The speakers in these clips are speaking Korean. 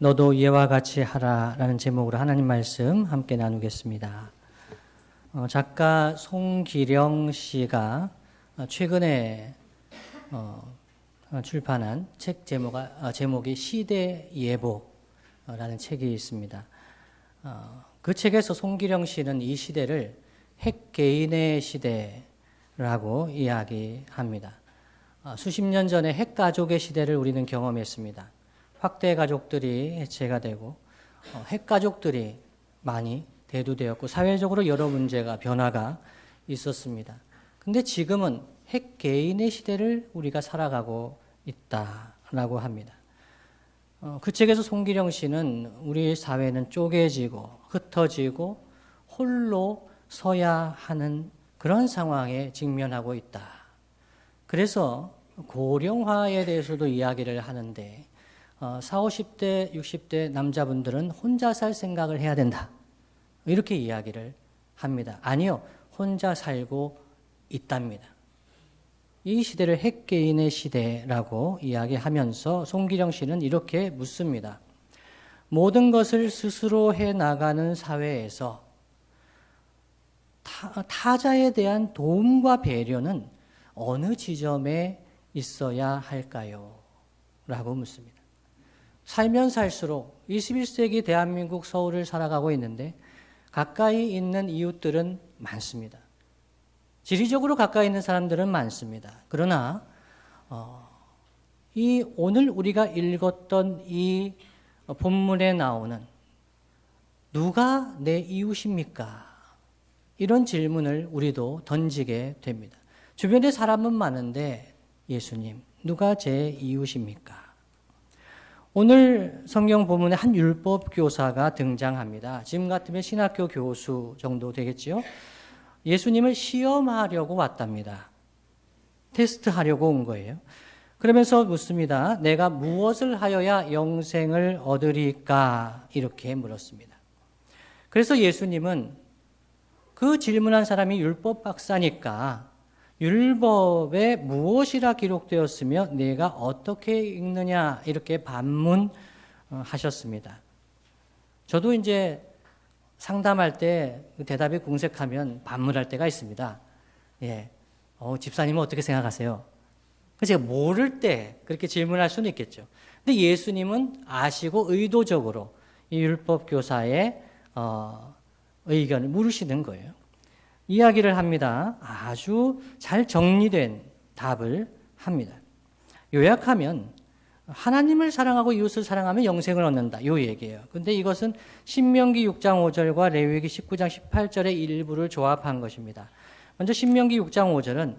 너도 이와 같이 하라라는 제목으로 하나님 말씀 함께 나누겠습니다. 작가 송기령 씨가 최근에 출판한 책 제목이 시대예보라는 책이 있습니다. 그 책에서 송기령 씨는 이 시대를 핵개인의 시대라고 이야기합니다. 수십 년 전에 핵가족의 시대를 우리는 경험했습니다. 확대 가족들이 해체가 되고 핵가족들이 많이 대두되었고 사회적으로 여러 문제가 변화가 있었습니다. 근데 지금은 핵개인의 시대를 우리가 살아가고 있다라고 합니다. 그 책에서 송기령 씨는 우리 사회는 쪼개지고 흩어지고 홀로 서야 하는 그런 상황에 직면하고 있다. 그래서 고령화에 대해서도 이야기를 하는데 40, 50대, 60대 남자분들은 혼자 살 생각을 해야 된다. 이렇게 이야기를 합니다. 아니요. 혼자 살고 있답니다. 이 시대를 핵개인의 시대라고 이야기하면서 송기령 씨는 이렇게 묻습니다. 모든 것을 스스로 해나가는 사회에서 타자에 대한 도움과 배려는 어느 지점에 있어야 할까요? 라고 묻습니다. 살면 살수록 21세기 대한민국 서울을 살아가고 있는데 가까이 있는 이웃들은 많습니다. 지리적으로 가까이 있는 사람들은 많습니다. 그러나 오늘 우리가 읽었던 이 본문에 나오는 누가 내 이웃입니까? 이런 질문을 우리도 던지게 됩니다. 주변에 사람은 많은데 예수님, 누가 제 이웃입니까? 오늘 성경 본문에 한 율법 교사가 등장합니다. 지금 같으면 신학교 교수 정도 되겠지요. 예수님을 시험하려고 왔답니다. 테스트하려고 온 거예요. 그러면서 묻습니다. 내가 무엇을 하여야 영생을 얻으리까? 이렇게 물었습니다. 그래서 예수님은 그 질문한 사람이 율법 박사니까 율법에 무엇이라 기록되었으며 내가 어떻게 읽느냐 이렇게 반문하셨습니다. 저도 이제 상담할 때 대답이 궁색하면 반문할 때가 있습니다. 예, 집사님은 어떻게 생각하세요? 제가 모를 때 그렇게 질문할 수는 있겠죠. 근데 예수님은 아시고 의도적으로 이 율법 교사의 의견을 물으시는 거예요. 이야기를 합니다. 아주 잘 정리된 답을 합니다. 요약하면 하나님을 사랑하고 이웃을 사랑하면 영생을 얻는다. 요 얘기예요. 근데 이것은 신명기 6장 5절과 레위기 19장 18절의 일부를 조합한 것입니다. 먼저 신명기 6장 5절은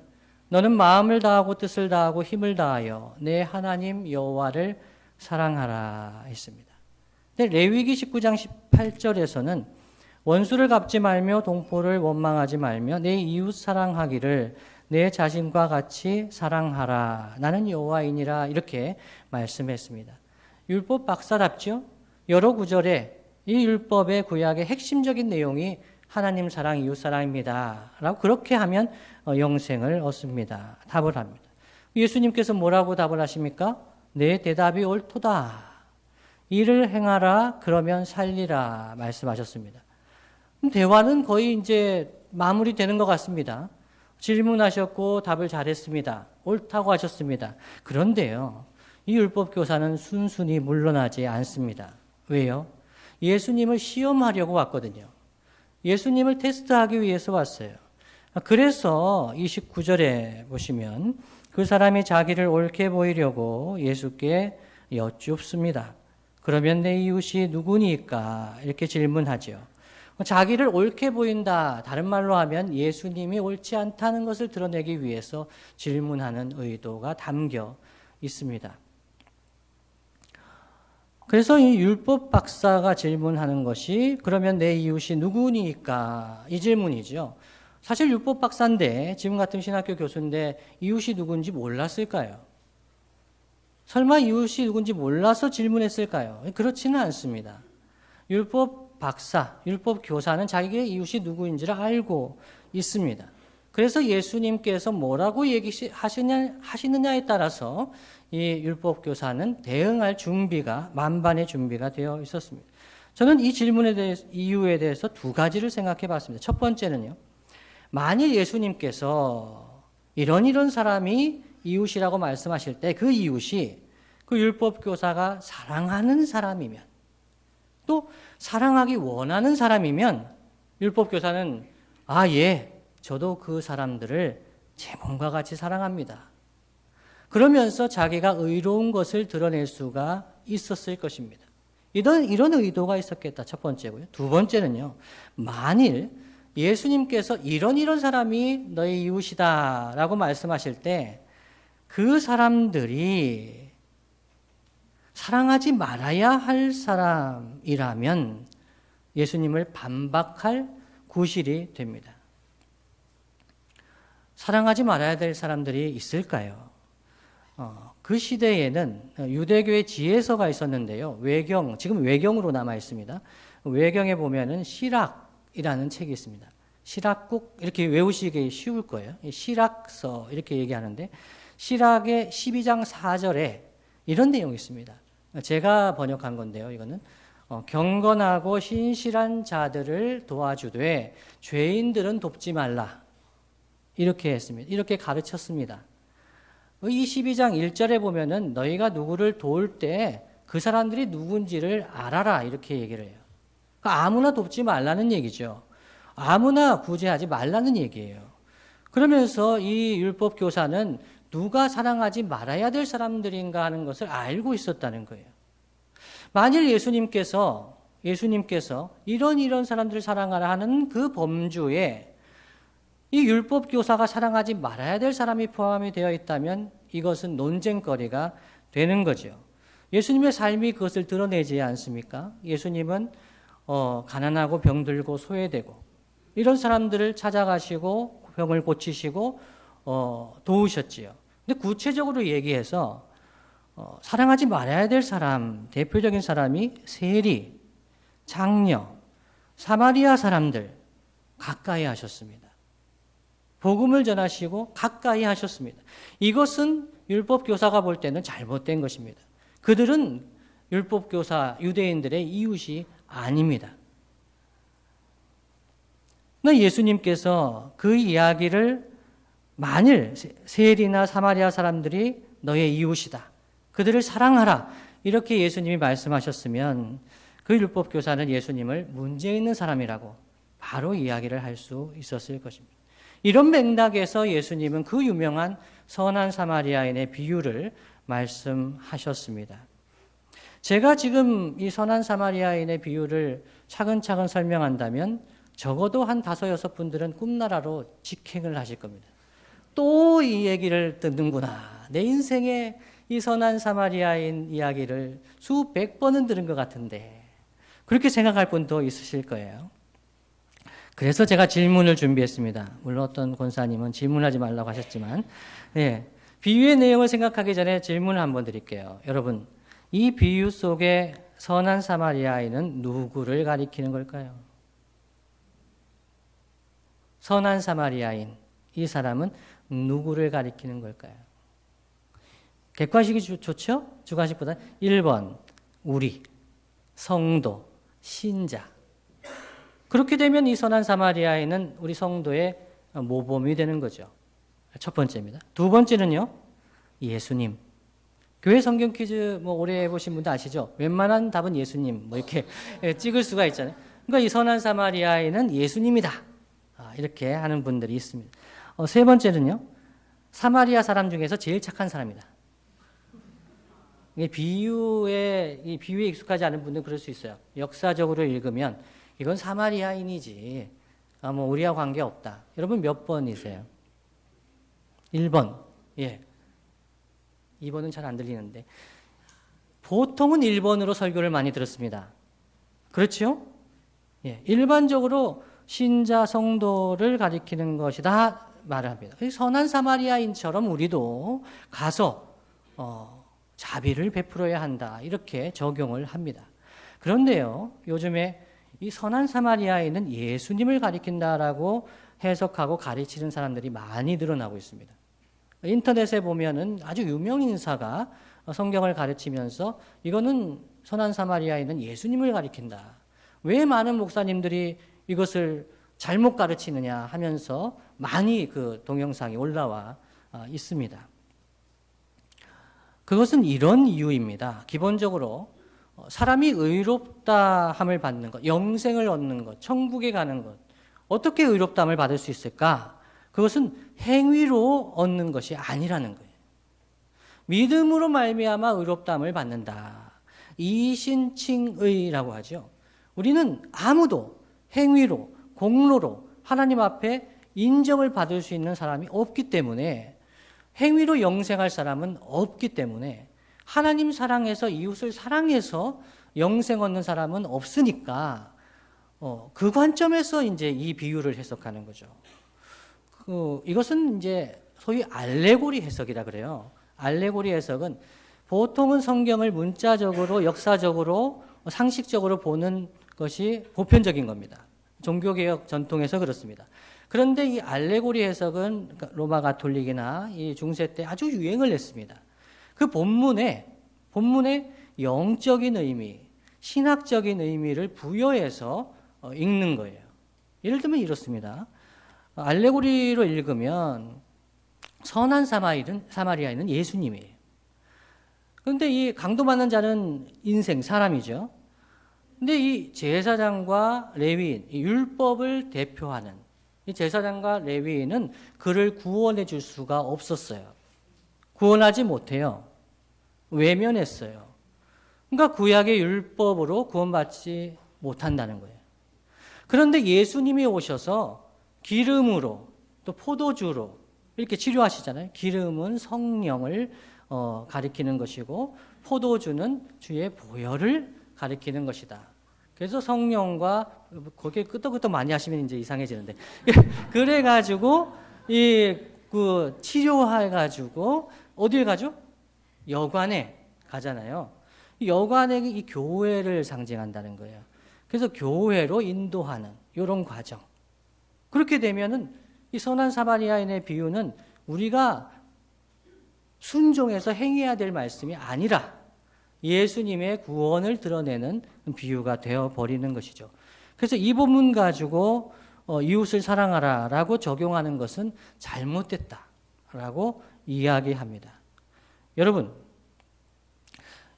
너는 마음을 다하고 뜻을 다하고 힘을 다하여 내 하나님 여호와를 사랑하라 했습니다. 근데 레위기 19장 18절에서는 원수를 갚지 말며 동포를 원망하지 말며 내 이웃 사랑하기를 내 자신과 같이 사랑하라. 나는 여호와이니라 이렇게 말씀했습니다. 율법 박사답죠? 여러 구절에 이 율법의 구약의 핵심적인 내용이 하나님 사랑, 이웃 사랑입니다. 라고 그렇게 하면 영생을 얻습니다. 답을 합니다. 예수님께서 뭐라고 답을 하십니까? 내 대답이 옳도다. 이를 행하라 그러면 살리라 말씀하셨습니다. 대화는 거의 이제 마무리되는 것 같습니다. 질문하셨고 답을 잘했습니다. 옳다고 하셨습니다. 그런데요, 이 율법 교사는 순순히 물러나지 않습니다. 왜요? 예수님을 시험하려고 왔거든요. 예수님을 테스트하기 위해서 왔어요. 그래서 29절에 보시면 그 사람이 자기를 옳게 보이려고 예수께 여쭙습니다. 그러면 내 이웃이 누구니까? 이렇게 질문하죠. 자기를 옳게 보인다. 다른 말로 하면 예수님이 옳지 않다는 것을 드러내기 위해서 질문하는 의도가 담겨 있습니다. 그래서 이 율법 박사가 질문하는 것이 그러면 내 이웃이 누구니까? 이 질문이죠. 사실 율법 박사인데 지금 같은 신학교 교수인데 이웃이 누군지 몰랐을까요? 설마 이웃이 누군지 몰라서 질문했을까요? 그렇지는 않습니다. 율법 박사, 율법 교사는 자기의 이웃이 누구인지를 알고 있습니다. 그래서 예수님께서 뭐라고 하시느냐에 따라서 이 율법교사는 대응할 준비가, 만반의 준비가 되어 있었습니다. 저는 이 질문에 대해서, 이유에 대해서 두 가지를 생각해 봤습니다. 첫 번째는요, 만일 예수님께서 이런 사람이 이웃이라고 말씀하실 때 그 이웃이 그 율법교사가 사랑하는 사람이면, 또 사랑하기 원하는 사람이면 율법교사는 예, 저도 그 사람들을 제 몸과 같이 사랑합니다. 그러면서 자기가 의로운 것을 드러낼 수가 있었을 것입니다. 이런 의도가 있었겠다. 첫 번째고요. 두 번째는요, 만일 예수님께서 이런 사람이 너의 이웃이다 라고 말씀하실 때 그 사람들이 사랑하지 말아야 할 사람이라면 예수님을 반박할 구실이 됩니다. 사랑하지 말아야 될 사람들이 있을까요? 그 시대에는 유대교의 지혜서가 있었는데요. 지금 외경으로 남아 있습니다. 외경에 보면은 시락이라는 책이 있습니다. 시락국, 이렇게 외우시기 쉬울 거예요. 시락서, 이렇게 얘기하는데, 시락의 12장 4절에 이런 내용이 있습니다. 제가 번역한 건데요, 이거는. 경건하고 신실한 자들을 도와주되 죄인들은 돕지 말라. 이렇게 했습니다. 이렇게 가르쳤습니다. 이 12장 1절에 보면은 너희가 누구를 도울 때 그 사람들이 누군지를 알아라. 이렇게 얘기를 해요. 그러니까 아무나 돕지 말라는 얘기죠. 아무나 구제하지 말라는 얘기예요. 그러면서 이 율법 교사는 누가 사랑하지 말아야 될 사람들인가 하는 것을 알고 있었다는 거예요. 만일 예수님께서 이런 사람들을 사랑하라 하는 그 범주에 이 율법 교사가 사랑하지 말아야 될 사람이 포함이 되어 있다면 이것은 논쟁거리가 되는 거죠. 예수님의 삶이 그것을 드러내지 않습니까? 예수님은 가난하고 병들고 소외되고 이런 사람들을 찾아가시고 병을 고치시고 도우셨지요. 근데 구체적으로 얘기해서 사랑하지 말아야 될 사람, 대표적인 사람이 세리, 장녀, 사마리아 사람들 가까이 하셨습니다. 복음을 전하시고 가까이 하셨습니다. 이것은 율법교사가 볼 때는 잘못된 것입니다. 그들은 율법교사, 유대인들의 이웃이 아닙니다. 그러나 예수님께서 그 이야기를 만일 세리나 사마리아 사람들이 너의 이웃이다, 그들을 사랑하라, 이렇게 예수님이 말씀하셨으면 그 율법교사는 예수님을 문제 있는 사람이라고 바로 이야기를 할 수 있었을 것입니다. 이런 맥락에서 예수님은 그 유명한 선한 사마리아인의 비유를 말씀하셨습니다. 제가 지금 이 선한 사마리아인의 비유를 차근차근 설명한다면 적어도 한 5-6분들은 꿈나라로 직행을 하실 겁니다. 또 이 얘기를 듣는구나. 내 인생에 이 선한 사마리아인 이야기를 수백 번은 들은 것 같은데, 그렇게 생각할 분도 있으실 거예요. 그래서 제가 질문을 준비했습니다. 물론 어떤 권사님은 질문하지 말라고 하셨지만, 비유의 내용을 생각하기 전에 질문을 한번 드릴게요. 여러분, 이 비유 속에 선한 사마리아인은 누구를 가리키는 걸까요? 선한 사마리아인, 이 사람은 누구를 가리키는 걸까요? 객관식이 좋죠? 주관식보다 1번, 우리, 성도, 신자. 그렇게 되면 이 선한 사마리아인은 우리 성도의 모범이 되는 거죠. 첫 번째입니다. 두 번째는요, 예수님. 교회 성경 퀴즈 오래 해보신 분도 아시죠? 웬만한 답은 예수님, 이렇게 찍을 수가 있잖아요. 그러니까 이 선한 사마리아인은 예수님이다, 이렇게 하는 분들이 있습니다. 세 번째는요, 사마리아 사람 중에서 제일 착한 사람이다. 이 비유에 익숙하지 않은 분들은 그럴 수 있어요. 역사적으로 읽으면 이건 사마리아인이지, 우리와 관계없다. 여러분 몇 번이세요? 1번. 예. 2번은 잘 안 들리는데. 보통은 1번으로 설교를 많이 들었습니다. 그렇죠? 예. 일반적으로 신자 성도를 가리키는 것이다 말을 합니다. 선한 사마리아인처럼 우리도 가서 자비를 베풀어야 한다, 이렇게 적용을 합니다. 그런데요, 요즘에 이 선한 사마리아인은 예수님을 가리킨다라고 해석하고 가르치는 사람들이 많이 늘어나고 있습니다. 인터넷에 보면은 아주 유명 인사가 성경을 가르치면서 이거는 선한 사마리아인은 예수님을 가리킨다. 왜 많은 목사님들이 이것을 잘못 가르치느냐 하면서 많이 그 동영상이 올라와 있습니다. 그것은 이런 이유입니다. 기본적으로 사람이 의롭다 함을 받는 것, 영생을 얻는 것, 천국에 가는 것, 어떻게 의롭다함을 받을 수 있을까? 그것은 행위로 얻는 것이 아니라는 거예요. 믿음으로 말미암아 의롭다함을 받는다. 이신칭의라고 하죠. 우리는 아무도 행위로, 공로로 하나님 앞에 인정을 받을 수 있는 사람이 없기 때문에, 행위로 영생할 사람은 없기 때문에, 하나님 사랑해서 이웃을 사랑해서 영생 얻는 사람은 없으니까 그 관점에서 이제 이 비유를 해석하는 거죠. 이것은 이제 소위 알레고리 해석이라 그래요. 알레고리 해석은 보통은 성경을 문자적으로, 역사적으로, 상식적으로 보는 것이 보편적인 겁니다. 종교개혁 전통에서 그렇습니다. 그런데 이 알레고리 해석은 로마 가톨릭이나 이 중세 때 아주 유행을 했습니다. 그 본문에 영적인 의미, 신학적인 의미를 부여해서 읽는 거예요. 예를 들면 이렇습니다. 알레고리로 읽으면 선한 사마리아인은 예수님이에요. 그런데 이 강도받는 자는 인생, 사람이죠. 근데 이 제사장과 레위인, 이 율법을 대표하는 이 제사장과 레위인은 그를 구원해 줄 수가 없었어요. 구원하지 못해요. 외면했어요. 그러니까 구약의 율법으로 구원받지 못한다는 거예요. 그런데 예수님이 오셔서 기름으로 또 포도주로 이렇게 치료하시잖아요. 기름은 성령을 가리키는 것이고 포도주는 주의 보혈을 가리키는 것이다. 그래서 성령과 거기에 끄떡끄떡 많이 하시면 이제 이상해지는데 그래가지고 그 치료해가지고 어디에 가죠? 여관에 가잖아요. 여관에 이 교회를 상징한다는 거예요. 그래서 교회로 인도하는 이런 과정. 그렇게 되면은 이 선한 사마리아인의 비유는 우리가 순종해서 행해야 될 말씀이 아니라 예수님의 구원을 드러내는 비유가 되어버리는 것이죠. 그래서 이 본문 가지고 이웃을 사랑하라라고 적용하는 것은 잘못됐다라고 이야기합니다. 여러분,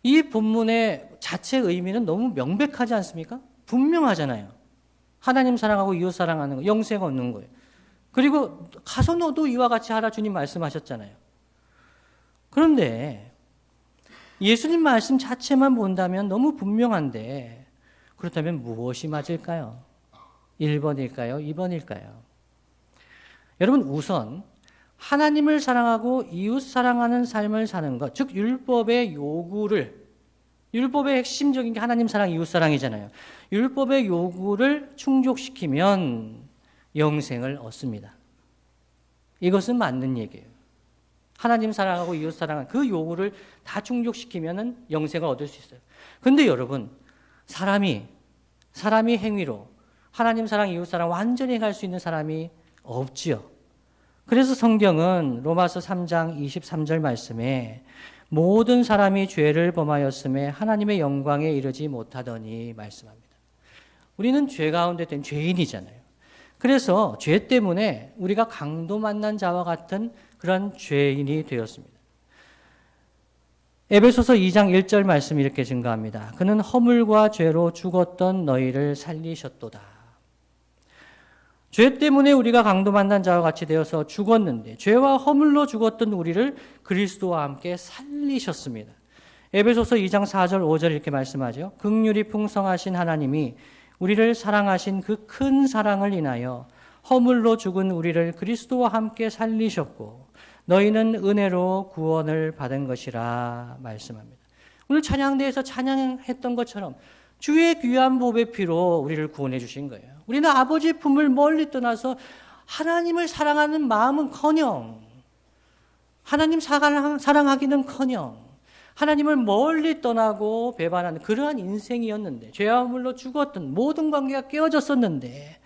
이 본문의 자체 의미는 너무 명백하지 않습니까? 분명하잖아요. 하나님 사랑하고 이웃 사랑하는 거, 영생 얻는 거예요. 그리고 가서 너도 이와 같이 하라 주님 말씀하셨잖아요. 그런데 예수님 말씀 자체만 본다면 너무 분명한데 그렇다면 무엇이 맞을까요? 1번일까요? 2번일까요? 여러분, 우선 하나님을 사랑하고 이웃 사랑하는 삶을 사는 것, 즉 율법의 핵심적인 게 하나님 사랑, 이웃 사랑이잖아요. 율법의 요구를 충족시키면 영생을 얻습니다. 이것은 맞는 얘기예요. 하나님 사랑하고 이웃 사랑하는 그 요구를 다 충족시키면 영생을 얻을 수 있어요. 그런데 여러분, 사람이 행위로 하나님 사랑, 이웃 사랑 완전히 갈 수 있는 사람이 없지요. 그래서 성경은 로마서 3장 23절 말씀에 모든 사람이 죄를 범하였음에 하나님의 영광에 이르지 못하더니 말씀합니다. 우리는 죄 가운데 된 죄인이잖아요. 그래서 죄 때문에 우리가 강도 만난 자와 같은 그런 죄인이 되었습니다. 에베소서 2장 1절 말씀이 이렇게 증가합니다. 그는 허물과 죄로 죽었던 너희를 살리셨도다. 죄 때문에 우리가 강도 만난 자와 같이 되어서 죽었는데 죄와 허물로 죽었던 우리를 그리스도와 함께 살리셨습니다. 에베소서 2장 4절 5절 이렇게 말씀하죠. 긍휼이 풍성하신 하나님이 우리를 사랑하신 그 큰 사랑을 인하여 허물로 죽은 우리를 그리스도와 함께 살리셨고 너희는 은혜로 구원을 받은 것이라 말씀합니다. 오늘 찬양대에서 찬양했던 것처럼 주의 귀한 보배 피로 우리를 구원해 주신 거예요. 우리는 아버지의 품을 멀리 떠나서 하나님을 사랑하는 마음은커녕 하나님 사랑하기는커녕 하나님을 멀리 떠나고 배반하는 그러한 인생이었는데 죄와 허물로 죽었던 모든 관계가 깨어졌었는데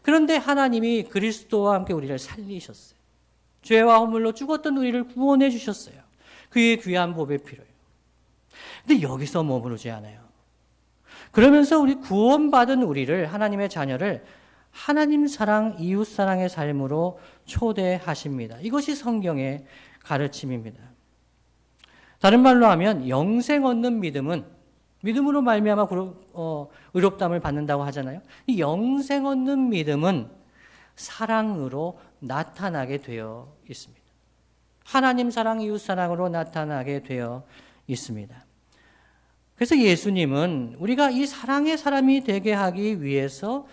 그런데 하나님이 그리스도와 함께 우리를 살리셨어요. 죄와 허물로 죽었던 우리를 구원해 주셨어요. 그의 귀한 보배 필요해요. 근데 여기서 머무르지 않아요. 그러면서 우리 구원받은 우리를, 하나님의 자녀를 하나님 사랑, 이웃 사랑의 삶으로 초대하십니다. 이것이 성경의 가르침입니다. 다른 말로 하면 영생 얻는 믿음은, 믿음으로 말미암아 의롭다함을 받는다고 하잖아요. 이 영생 얻는 믿음은 사랑으로 나타나게 되어 있습니다. 하나님 사랑, 이웃 사랑으로 나타나게 되어 있습니다. 그래서 예수님은 우리가 이 사랑의 사람이 되게 하기 위해서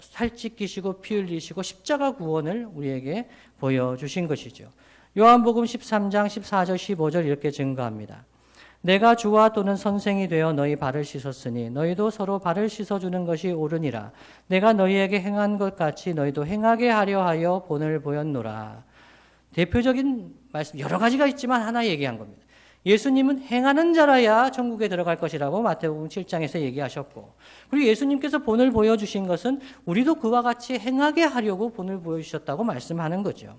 살 찢기시고 피 흘리시고 십자가 구원을 우리에게 보여주신 것이죠. 요한복음 13장 14절 15절 이렇게 증거합니다. 내가 주와 또는 선생이 되어 너희 발을 씻었으니 너희도 서로 발을 씻어주는 것이 옳으니라. 내가 너희에게 행한 것 같이 너희도 행하게 하려 하여 본을 보였노라. 대표적인 말씀 여러 가지가 있지만 하나 얘기한 겁니다. 예수님은 행하는 자라야 천국에 들어갈 것이라고 마태복음 7장에서 얘기하셨고, 그리고 예수님께서 본을 보여주신 것은 우리도 그와 같이 행하게 하려고 본을 보여주셨다고 말씀하는 거죠.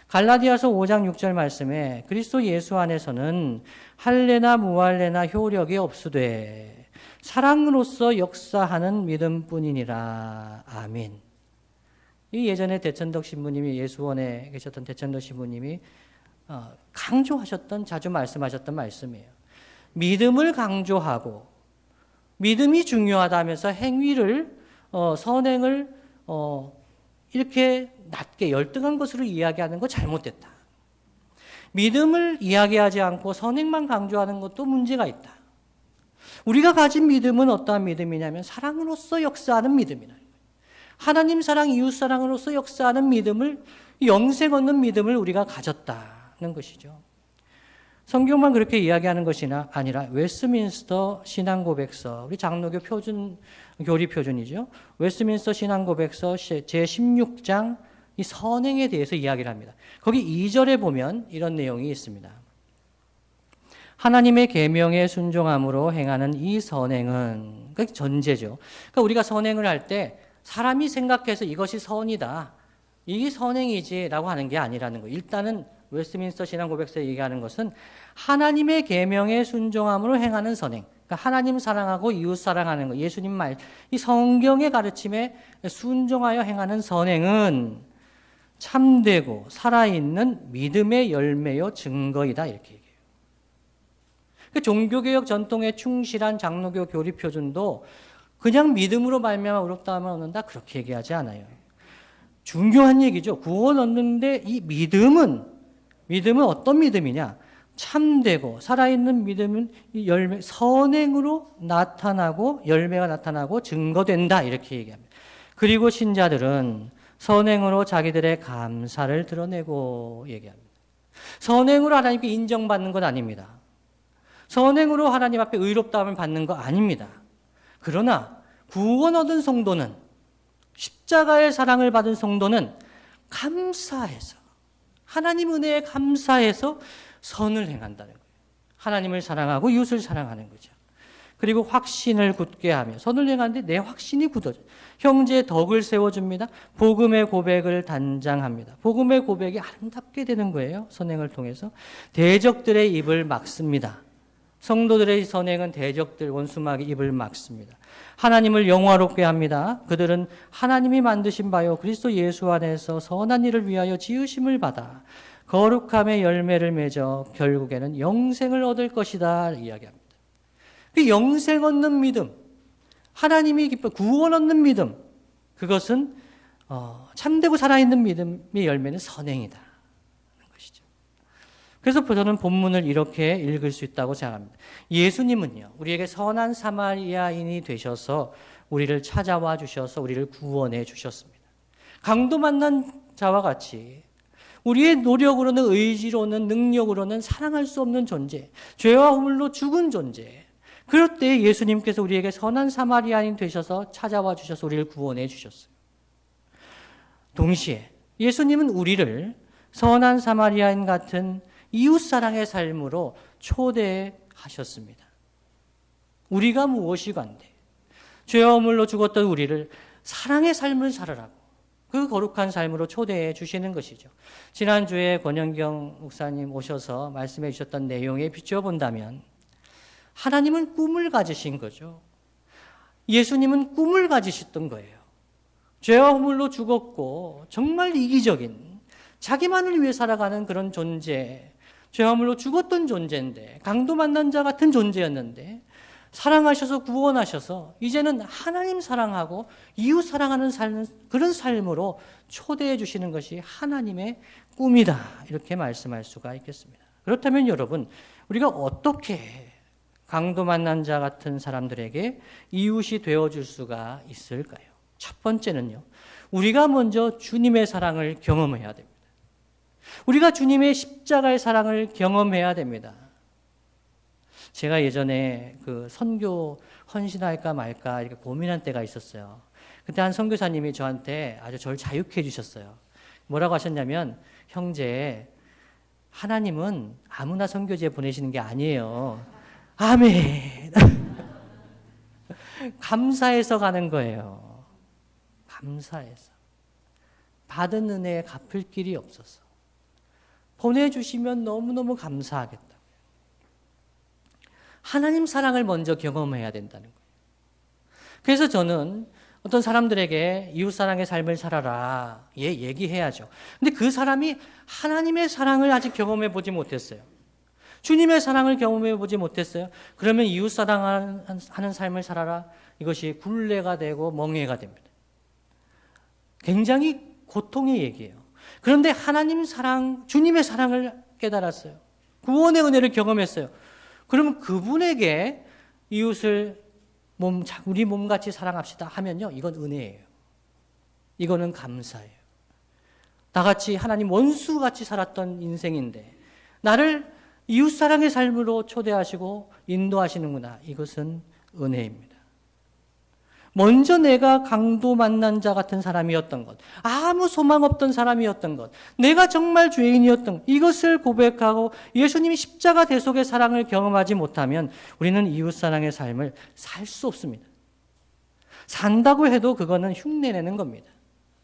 갈라디아서 5장 6절 말씀에 그리스도 예수 안에서는 할례나 무할례나 효력이 없으되 사랑으로서 역사하는 믿음뿐이니라. 아멘. 이 예전에 대천덕 신부님이, 예수원에 계셨던 대천덕 신부님이 강조하셨던, 자주 말씀하셨던 말씀이에요. 믿음을 강조하고 믿음이 중요하다면서 행위를, 선행을 이렇게 낮게 열등한 것으로 이야기하는 거 잘못됐다. 믿음을 이야기하지 않고 선행만 강조하는 것도 문제가 있다. 우리가 가진 믿음은 어떠한 믿음이냐면 사랑으로서 역사하는 믿음이다. 하나님 사랑, 이웃 사랑으로서 역사하는 믿음을, 영생 얻는 믿음을 우리가 가졌다는 것이죠. 성경만 그렇게 이야기하는 것이 아니라 웨스트민스터 신앙고백서, 우리 장로교 표준, 교리 표준이죠. 웨스트민스터 신앙고백서 제16장 이 선행에 대해서 이야기를 합니다. 거기 2절에 보면 이런 내용이 있습니다. 하나님의 계명에 순종함으로 행하는 이 선행은, 그게 전제죠. 그러니까 우리가 선행을 할 때 사람이 생각해서 이것이 선이다, 이게 선행이지라고 하는 게 아니라는 거예요. 일단은 웨스트민스터 신앙고백서에 얘기하는 것은 하나님의 계명에 순종함으로 행하는 선행, 그러니까 하나님 사랑하고 이웃 사랑하는 것, 예수님 말, 이 성경의 가르침에 순종하여 행하는 선행은 참되고 살아있는 믿음의 열매요 증거이다, 이렇게 얘기해요. 그 종교개혁 전통에 충실한 장로교 교리 표준도 그냥 믿음으로 말미암아 의롭다함을 얻는다, 그렇게 얘기하지 않아요. 중요한 얘기죠. 구원 얻는데 이 믿음은 어떤 믿음이냐? 참되고 살아있는 믿음은 이 열매, 선행으로 나타나고 열매가 나타나고 증거된다, 이렇게 얘기합니다. 그리고 신자들은 선행으로 자기들의 감사를 드러내고 얘기합니다. 선행으로 하나님께 인정받는 것 아닙니다. 선행으로 하나님 앞에 의롭다함을 받는 거 아닙니다. 그러나 구원 얻은 성도는, 십자가의 사랑을 받은 성도는 감사해서, 하나님 은혜에 감사해서 선을 행한다는 거예요. 하나님을 사랑하고 이웃을 사랑하는 거죠. 그리고 확신을 굳게 하며, 선을 행하는데 내 확신이 굳어져요. 형제의 덕을 세워줍니다. 복음의 고백을 단장합니다. 복음의 고백이 아름답게 되는 거예요. 선행을 통해서. 대적들의 입을 막습니다. 성도들의 선행은 대적들, 원수막의 입을 막습니다. 하나님을 영화롭게 합니다. 그들은 하나님이 만드신 바요 그리스도 예수 안에서 선한 일을 위하여 지으심을 받아 거룩함의 열매를 맺어 결국에는 영생을 얻을 것이다, 이야기합니다. 그 영생 얻는 믿음, 하나님이 기뻐 구원 얻는 믿음, 그것은 참되고 살아있는 믿음의 열매는 선행이다 하는 것이죠. 그래서 저는 본문을 이렇게 읽을 수 있다고 생각합니다. 예수님은요, 우리에게 선한 사마리아인이 되셔서 우리를 찾아와 주셔서 우리를 구원해 주셨습니다. 강도 만난 자와 같이 우리의 노력으로는, 의지로는, 능력으로는 사랑할 수 없는 존재, 죄와 허물로 죽은 존재, 그럴 때 예수님께서 우리에게 선한 사마리아인 되셔서 찾아와 주셔서 우리를 구원해 주셨어요. 동시에 예수님은 우리를 선한 사마리아인 같은 이웃사랑의 삶으로 초대하셨습니다. 우리가 무엇이 관대? 죄와 허물로 죽었던 우리를 사랑의 삶을 살아라고 그 거룩한 삶으로 초대해 주시는 것이죠. 지난주에 권영경 목사님 오셔서 말씀해 주셨던 내용에 비추어 본다면 하나님은 꿈을 가지신 거죠. 예수님은 꿈을 가지셨던 거예요. 죄와 허물로 죽었고 정말 이기적인 자기만을 위해 살아가는 그런 존재, 죄와 허물로 죽었던 존재인데 강도 만난 자 같은 존재였는데 사랑하셔서 구원하셔서 이제는 하나님 사랑하고 이웃 사랑하는 그런 삶으로 초대해 주시는 것이 하나님의 꿈이다. 이렇게 말씀할 수가 있겠습니다. 그렇다면 여러분, 우리가 어떻게 강도 만난 자 같은 사람들에게 이웃이 되어줄 수가 있을까요? 첫 번째는요, 우리가 먼저 주님의 사랑을 경험해야 됩니다. 우리가 주님의 십자가의 사랑을 경험해야 됩니다. 제가 예전에 그 선교 헌신할까 말까 이렇게 고민한 때가 있었어요. 그때 한 선교사님이 저한테 아주 저를 자유케 해주셨어요. 뭐라고 하셨냐면, 형제, 하나님은 아무나 선교지에 보내시는 게 아니에요. 아멘. 감사해서 가는 거예요. 감사해서. 받은 은혜에 갚을 길이 없어서. 보내주시면 너무너무 감사하겠다. 하나님 사랑을 먼저 경험해야 된다는 거예요. 그래서 저는 어떤 사람들에게 이웃사랑의 삶을 살아라, 얘기해야죠. 근데 그 사람이 하나님의 사랑을 아직 경험해 보지 못했어요. 주님의 사랑을 경험해 보지 못했어요. 그러면 이웃사랑하는 삶을 살아라, 이것이 굴레가 되고 멍해가 됩니다. 굉장히 고통의 얘기예요. 그런데 하나님 사랑, 주님의 사랑을 깨달았어요. 구원의 은혜를 경험했어요. 그러면 그분에게 이웃을 우리 몸같이 사랑합시다 하면요, 이건 은혜예요. 이거는 감사예요. 나같이 하나님 원수같이 살았던 인생인데 나를 이웃사랑의 삶으로 초대하시고 인도하시는구나. 이것은 은혜입니다. 먼저 내가 강도 만난 자 같은 사람이었던 것, 아무 소망 없던 사람이었던 것, 내가 정말 죄인이었던 것, 이것을 고백하고 예수님이 십자가 대속의 사랑을 경험하지 못하면 우리는 이웃사랑의 삶을 살 수 없습니다. 산다고 해도 그거는 흉내내는 겁니다.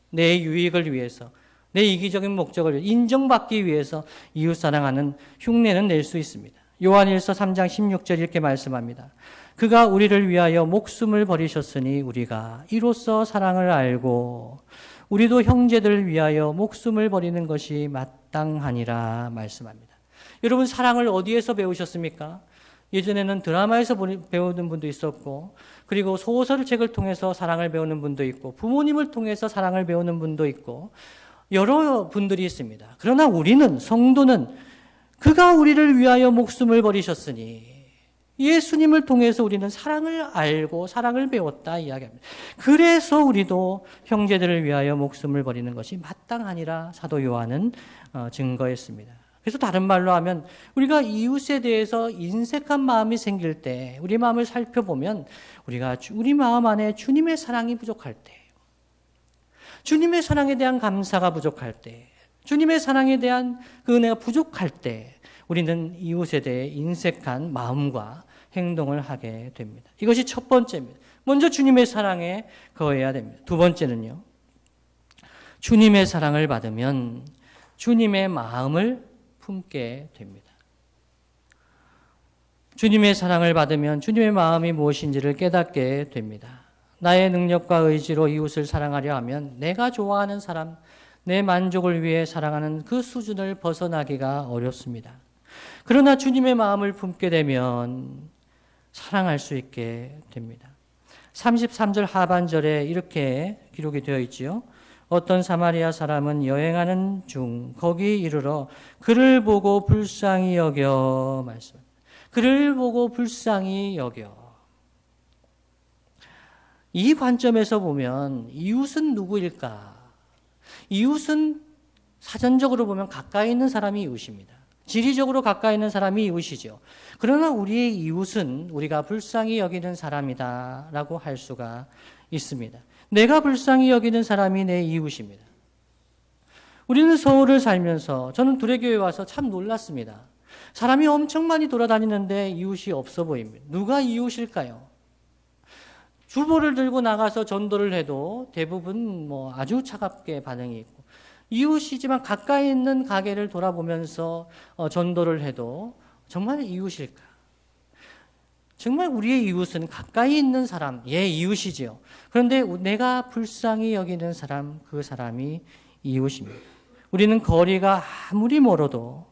내 유익을 위해서, 내 이기적인 목적을 위해서, 인정받기 위해서 이웃사랑하는 흉내는 낼 수 있습니다. 요한일서 3장 16절 이렇게 말씀합니다. 그가 우리를 위하여 목숨을 버리셨으니 우리가 이로써 사랑을 알고 우리도 형제들을 위하여 목숨을 버리는 것이 마땅하니라 말씀합니다. 여러분, 사랑을 어디에서 배우셨습니까? 예전에는 드라마에서 배우는 분도 있었고, 그리고 소설책을 통해서 사랑을 배우는 분도 있고, 부모님을 통해서 사랑을 배우는 분도 있고, 여러 분들이 있습니다. 그러나 우리는, 성도는 그가 우리를 위하여 목숨을 버리셨으니 예수님을 통해서 우리는 사랑을 알고 사랑을 배웠다 이야기합니다. 그래서 우리도 형제들을 위하여 목숨을 버리는 것이 마땅하니라 사도 요한은 증거했습니다. 그래서 다른 말로 하면 우리가 이웃에 대해서 인색한 마음이 생길 때, 우리 마음을 살펴보면 우리가 우리 마음 안에 주님의 사랑이 부족할 때, 주님의 사랑에 대한 감사가 부족할 때, 주님의 사랑에 대한 그 은혜가 부족할 때 우리는 이웃에 대해 인색한 마음과 행동을 하게 됩니다. 이것이 첫 번째입니다. 먼저 주님의 사랑에 거해야 됩니다. 두 번째는요, 주님의 사랑을 받으면 주님의 마음을 품게 됩니다. 주님의 사랑을 받으면 주님의 마음이 무엇인지를 깨닫게 됩니다. 나의 능력과 의지로 이웃을 사랑하려 하면 내가 좋아하는 사람, 내 만족을 위해 사랑하는 그 수준을 벗어나기가 어렵습니다. 그러나 주님의 마음을 품게 되면 사랑할 수 있게 됩니다. 33절 하반절에 이렇게 기록이 되어 있지요. 어떤 사마리아 사람은 여행하는 중 거기 이르러 그를 보고 불쌍히 여겨 말씀합니다. 그를 보고 불쌍히 여겨. 이 관점에서 보면 이웃은 누구일까? 이웃은 사전적으로 보면 가까이 있는 사람이 이웃입니다. 지리적으로 가까이 있는 사람이 이웃이죠. 그러나 우리의 이웃은 우리가 불쌍히 여기는 사람이다라고 할 수가 있습니다. 내가 불쌍히 여기는 사람이 내 이웃입니다. 우리는 서울을 살면서 저는 두레교에 와서 참 놀랐습니다. 사람이 엄청 많이 돌아다니는데 이웃이 없어 보입니다. 누가 이웃일까요? 주보를 들고 나가서 전도를 해도 대부분 뭐 아주 차갑게 반응이 있고, 이웃이지만 가까이 있는 가게를 돌아보면서 전도를 해도 정말 이웃일까? 정말 우리의 이웃은 가까이 있는 사람, 이웃이지요. 그런데 내가 불쌍히 여기는 사람, 그 사람이 이웃입니다. 우리는 거리가 아무리 멀어도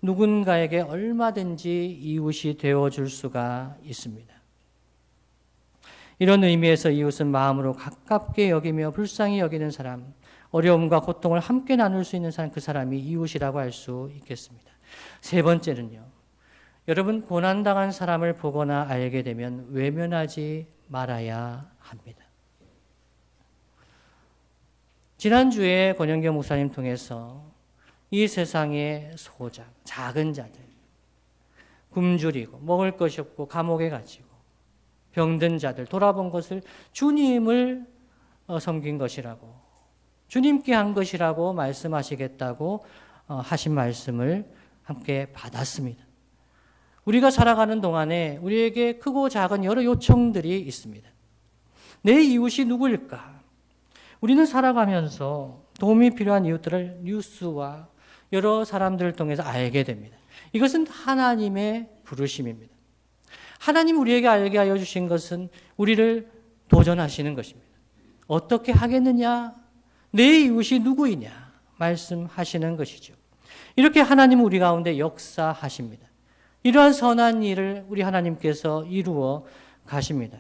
누군가에게 얼마든지 이웃이 되어줄 수가 있습니다. 이런 의미에서 이웃은 마음으로 가깝게 여기며 불쌍히 여기는 사람, 어려움과 고통을 함께 나눌 수 있는 사람, 그 사람이 이웃이라고 할 수 있겠습니다. 세 번째는요, 여러분, 고난당한 사람을 보거나 알게 되면 외면하지 말아야 합니다. 지난주에 권영경 목사님 통해서 이 세상의 소작, 작은 자들, 굶주리고 먹을 것이 없고 감옥에 갇히고 병든 자들 돌아본 것을 주님을 섬긴 것이라고, 주님께 한 것이라고 말씀하시겠다고 하신 말씀을 함께 받았습니다. 우리가 살아가는 동안에 우리에게 크고 작은 여러 요청들이 있습니다. 내 이웃이 누구일까? 우리는 살아가면서 도움이 필요한 이웃들을 뉴스와 여러 사람들을 통해서 알게 됩니다. 이것은 하나님의 부르심입니다. 하나님 우리에게 알게 하여 주신 것은 우리를 도전하시는 것입니다. 어떻게 하겠느냐? 내 이웃이 누구이냐? 말씀하시는 것이죠. 이렇게 하나님은 우리 가운데 역사하십니다. 이러한 선한 일을 우리 하나님께서 이루어 가십니다.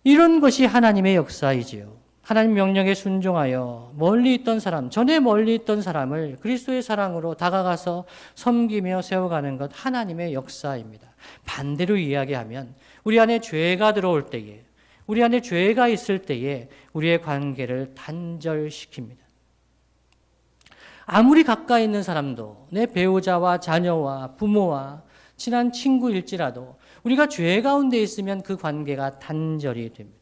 이런 것이 하나님의 역사이지요. 하나님 명령에 순종하여 멀리 있던 사람, 전에 멀리 있던 사람을 그리스도의 사랑으로 다가가서 섬기며 세워가는 것, 하나님의 역사입니다. 반대로 이야기하면 우리 안에 죄가 들어올 때에, 우리 안에 죄가 있을 때에 우리의 관계를 단절시킵니다. 아무리 가까이 있는 사람도, 내 배우자와 자녀와 부모와 친한 친구일지라도 우리가 죄 가운데 있으면 그 관계가 단절이 됩니다.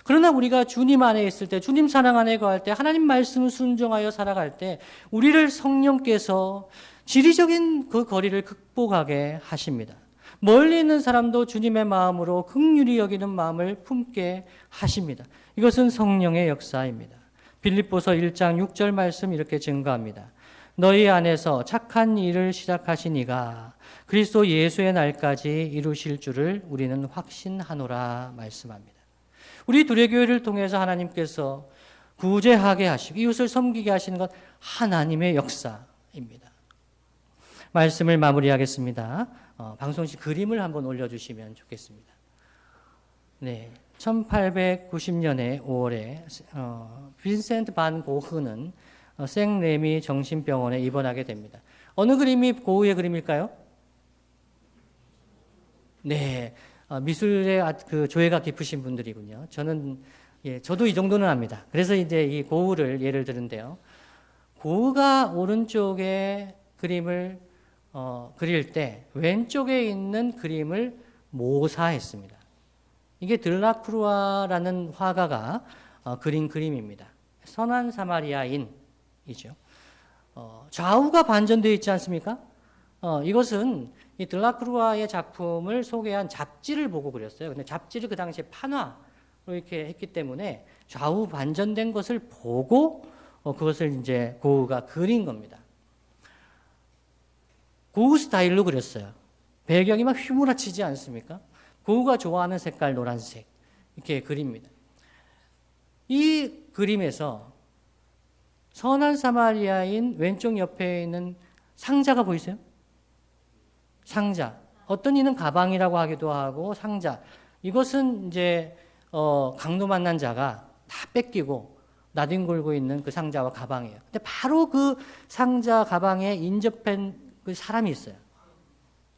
그러나 우리가 주님 안에 있을 때, 주님 사랑 안에 거할 때, 하나님 말씀을 순종하여 살아갈 때 우리를 성령께서 지리적인 그 거리를 극복하게 하십니다. 멀리 있는 사람도 주님의 마음으로 긍휼히 여기는 마음을 품게 하십니다. 이것은 성령의 역사입니다. 빌립보서 1장 6절 말씀 이렇게 증거합니다. 너희 안에서 착한 일을 시작하신 이가 그리스도 예수의 날까지 이루실 줄을 우리는 확신하노라 말씀합니다. 우리 두레교회를 통해서 하나님께서 구제하게 하시고 이웃을 섬기게 하시는 것, 하나님의 역사입니다. 말씀을 마무리하겠습니다. 방송실 그림을 한번 올려주시면 좋겠습니다. 네, 1890년에 5월에 빈센트 반 고흐는 생레미 정신병원에 입원하게 됩니다. 어느 그림이 고흐의 그림일까요? 네, 미술에 그 조예가 깊으신 분들이군요. 저도 이 정도는 압니다. 그래서 이제 이 고흐를 예를 드는데요. 고흐가 오른쪽에 그림을 그릴 때 왼쪽에 있는 그림을 모사했습니다. 이게 들라크루아라는 화가가 그린 그림입니다. 선한 사마리아인이죠. 좌우가 반전되어 있지 않습니까? 이것은 이 들라크루아의 작품을 소개한 잡지를 보고 그렸어요. 근데 잡지를 그 당시에 판화로 이렇게 했기 때문에 좌우 반전된 것을 보고 그것을 이제 고흐가 그린 겁니다. 고흐 스타일로 그렸어요. 배경이 막 휘몰아치지 않습니까? 고흐가 좋아하는 색깔 노란색 이렇게 그립니다. 이 그림에서 선한 사마리아인 왼쪽 옆에 있는 상자가 보이세요? 상자. 어떤 이는 가방이라고 하기도 하고 상자. 이것은 이제 강도 만난 자가 다 뺏기고 나뒹굴고 있는 그 상자와 가방이에요. 근데 바로 그 상자 가방에 인접한 그 사람이 있어요.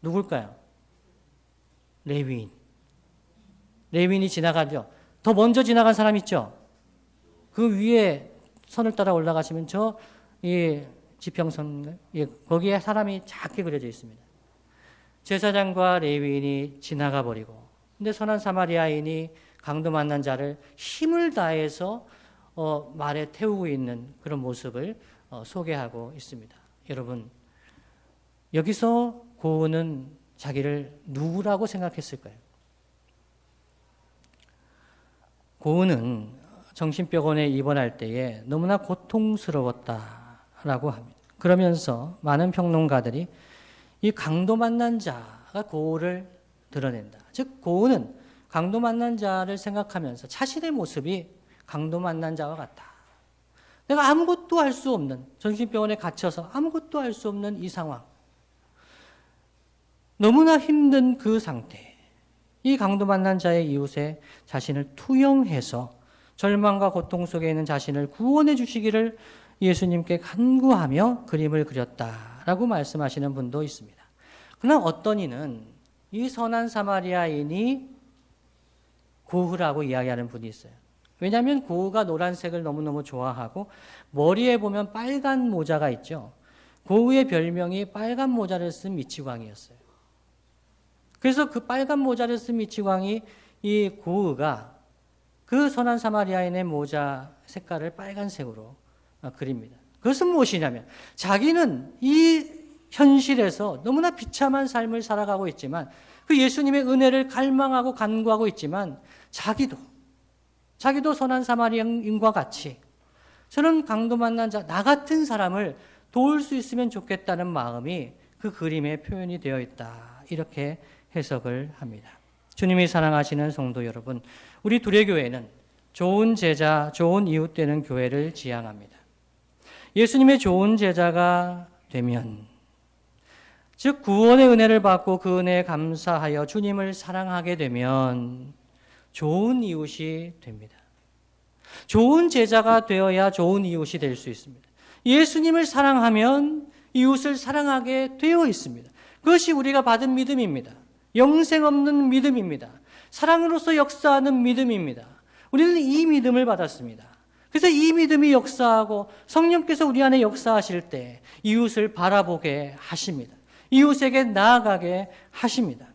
누굴까요? 레위인. 레위인이 지나가죠. 더 먼저 지나간 사람 있죠? 그 위에 선을 따라 올라가시면 지평선, 거기에 사람이 작게 그려져 있습니다. 제사장과 레위인이 지나가 버리고, 근데 선한 사마리아인이 강도 만난 자를 힘을 다해서 말에 태우고 있는 그런 모습을 소개하고 있습니다. 여러분, 여기서 고흐는 자기를 누구라고 생각했을까요? 고은은 정신병원에 입원할 때에 너무나 고통스러웠다라고 합니다. 그러면서 많은 평론가들이 이 강도 만난 자가 고을을 드러낸다. 즉 고은은 강도 만난 자를 생각하면서 자신의 모습이 강도 만난 자와 같다. 내가 아무것도 할 수 없는, 정신병원에 갇혀서 아무것도 할 수 없는 이 상황, 너무나 힘든 그 상태, 이 강도 만난 자의 이웃에 자신을 투영해서 절망과 고통 속에 있는 자신을 구원해 주시기를 예수님께 간구하며 그림을 그렸다라고 말씀하시는 분도 있습니다. 그러나 어떤 이는 이 선한 사마리아인이 고흐라고 이야기하는 분이 있어요. 왜냐하면 고흐가 노란색을 너무너무 좋아하고 머리에 보면 빨간 모자가 있죠. 고흐의 별명이 빨간 모자를 쓴 미치광이었어요. 그래서 그 빨간 모자를 쓴 미치광이 이 고흐가 그 선한 사마리아인의 모자 색깔을 빨간색으로 그립니다. 그것은 무엇이냐면 자기는 이 현실에서 너무나 비참한 삶을 살아가고 있지만 그 예수님의 은혜를 갈망하고 간구하고 있지만 자기도 선한 사마리아인과 같이 저는 강도 만난 자, 나 같은 사람을 도울 수 있으면 좋겠다는 마음이 그 그림에 표현이 되어 있다. 이렇게 해석을 합니다. 주님이 사랑하시는 성도 여러분, 우리 두레교회는 좋은 제자, 좋은 이웃 되는 교회를 지향합니다. 예수님의 좋은 제자가 되면, 즉 구원의 은혜를 받고 그 은혜에 감사하여 주님을 사랑하게 되면 좋은 이웃이 됩니다. 좋은 제자가 되어야 좋은 이웃이 될 수 있습니다. 예수님을 사랑하면 이웃을 사랑하게 되어 있습니다. 그것이 우리가 받은 믿음입니다. 영생 없는 믿음입니다. 사랑으로서 역사하는 믿음입니다. 우리는 이 믿음을 받았습니다. 그래서 이 믿음이 역사하고 성령께서 우리 안에 역사하실 때 이웃을 바라보게 하십니다. 이웃에게 나아가게 하십니다.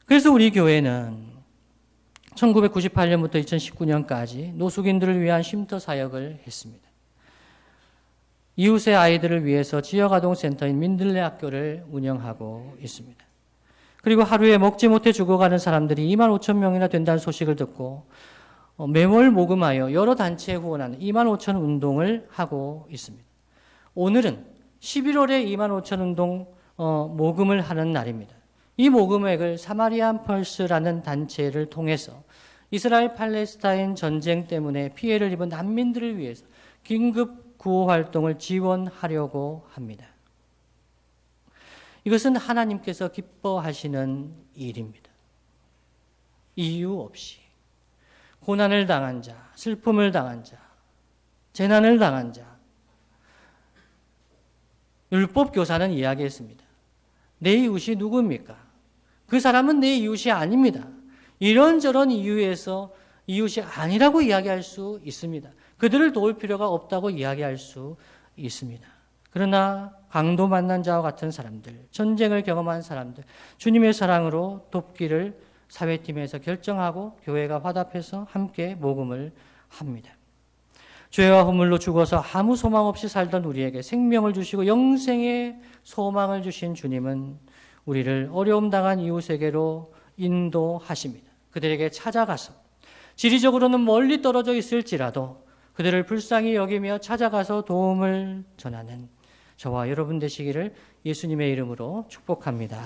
그래서 우리 교회는 1998년부터 2019년까지 노숙인들을 위한 쉼터 사역을 했습니다. 이웃의 아이들을 위해서 지역아동센터인 민들레 학교를 운영하고 있습니다. 그리고 하루에 먹지 못해 죽어가는 사람들이 2만 5천 명이나 된다는 소식을 듣고 매월 모금하여 여러 단체에 후원하는 2만 5천 운동을 하고 있습니다. 오늘은 11월에 2만 5천 운동 모금을 하는 날입니다. 이 모금액을 사마리안 펄스라는 단체를 통해서 이스라엘 팔레스타인 전쟁 때문에 피해를 입은 난민들을 위해서 긴급 구호 활동을 지원하려고 합니다. 이것은 하나님께서 기뻐하시는 일입니다. 이유 없이 고난을 당한 자, 슬픔을 당한 자, 재난을 당한 자, 율법 교사는 이야기했습니다. 내 이웃이 누구입니까? 그 사람은 내 이웃이 아닙니다. 이런저런 이유에서 이웃이 아니라고 이야기할 수 있습니다. 그들을 도울 필요가 없다고 이야기할 수 있습니다. 그러나 강도 만난 자와 같은 사람들, 전쟁을 경험한 사람들, 주님의 사랑으로 돕기를 사회팀에서 결정하고 교회가 화답해서 함께 모금을 합니다. 죄와 허물로 죽어서 아무 소망 없이 살던 우리에게 생명을 주시고 영생의 소망을 주신 주님은 우리를 어려움 당한 이웃에게로 인도하십니다. 그들에게 찾아가서 지리적으로는 멀리 떨어져 있을지라도 그들을 불쌍히 여기며 찾아가서 도움을 전하는 저와 여러분 되시기를 예수님의 이름으로 축복합니다.